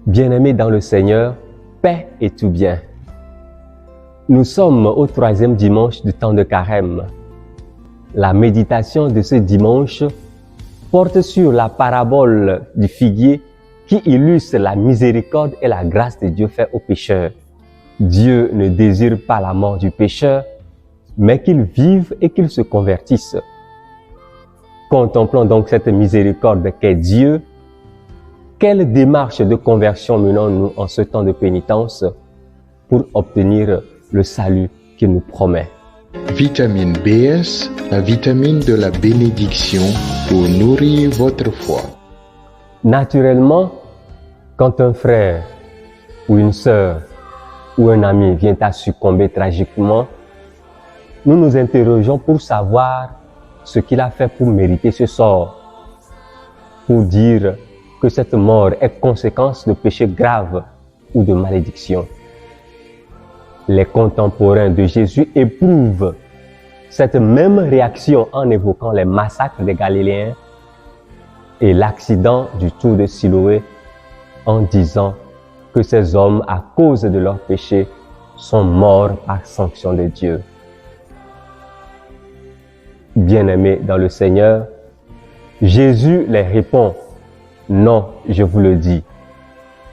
Bien-aimés dans le Seigneur, paix et tout bien. Nous sommes au 3e dimanche du temps de Carême. La méditation de ce dimanche porte sur la parabole du figuier qui illustre la miséricorde et la grâce de Dieu faite aux pécheurs. Dieu ne désire pas la mort du pécheur, mais qu'il vive et qu'il se convertisse. Contemplons donc cette miséricorde qu'est Dieu. Quelle démarche de conversion menons-nous en ce temps de pénitence pour obtenir le salut qu'il nous promet? Vitamine BS, la vitamine de la bénédiction pour nourrir votre foi. Naturellement, quand un frère ou une sœur ou un ami vient à succomber tragiquement, nous nous interrogeons pour savoir ce qu'il a fait pour mériter ce sort, pour dire que cette mort est conséquence de péchés graves ou de malédiction. Les contemporains de Jésus éprouvent cette même réaction en évoquant les massacres des Galiléens et l'accident du Tour de Siloé en disant que ces hommes, à cause de leurs péchés, sont morts par sanction de Dieu. Bien-aimés dans le Seigneur, Jésus les répond: non, je vous le dis,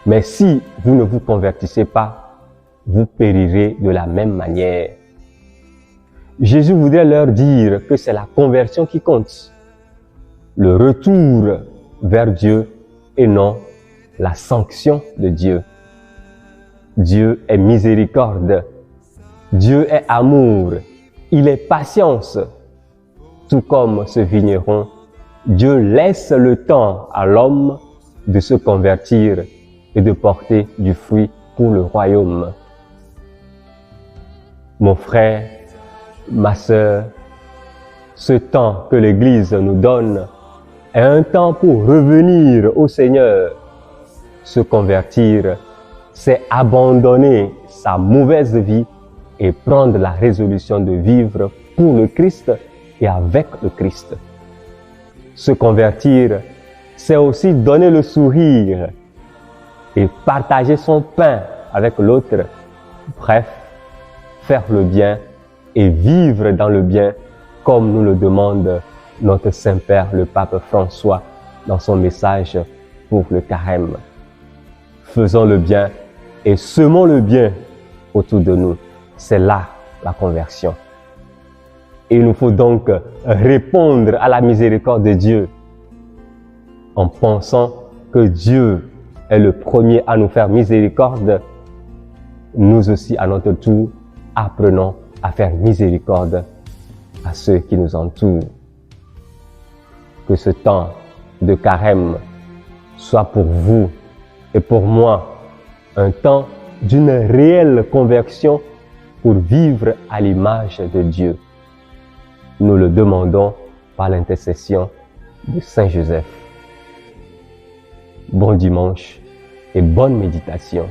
mais si vous ne vous convertissez pas, vous périrez de la même manière. Jésus voudrait leur dire que c'est la conversion qui compte, le retour vers Dieu et non la sanction de Dieu. Dieu est miséricorde, Dieu est amour, il est patience. Tout comme ce vigneron, Dieu laisse le temps à l'homme de se convertir et de porter du fruit pour le royaume. Mon frère, ma sœur, ce temps que l'Église nous donne est un temps pour revenir au Seigneur. Se convertir, c'est abandonner sa mauvaise vie et prendre la résolution de vivre pour le Christ et avec le Christ. Se convertir, c'est aussi donner le sourire et partager son pain avec l'autre. Bref, faire le bien et vivre dans le bien comme nous le demande notre Saint-Père, le Pape François, dans son message pour le Carême. Faisons le bien et semons le bien autour de nous. C'est là la conversion. Et il nous faut donc répondre à la miséricorde de Dieu en pensant que Dieu est le premier à nous faire miséricorde. Nous aussi, à notre tour, apprenons à faire miséricorde à ceux qui nous entourent. Que ce temps de Carême soit pour vous et pour moi un temps d'une réelle conversion pour vivre à l'image de Dieu. Nous le demandons par l'intercession de Saint Joseph. Bon dimanche et bonne méditation.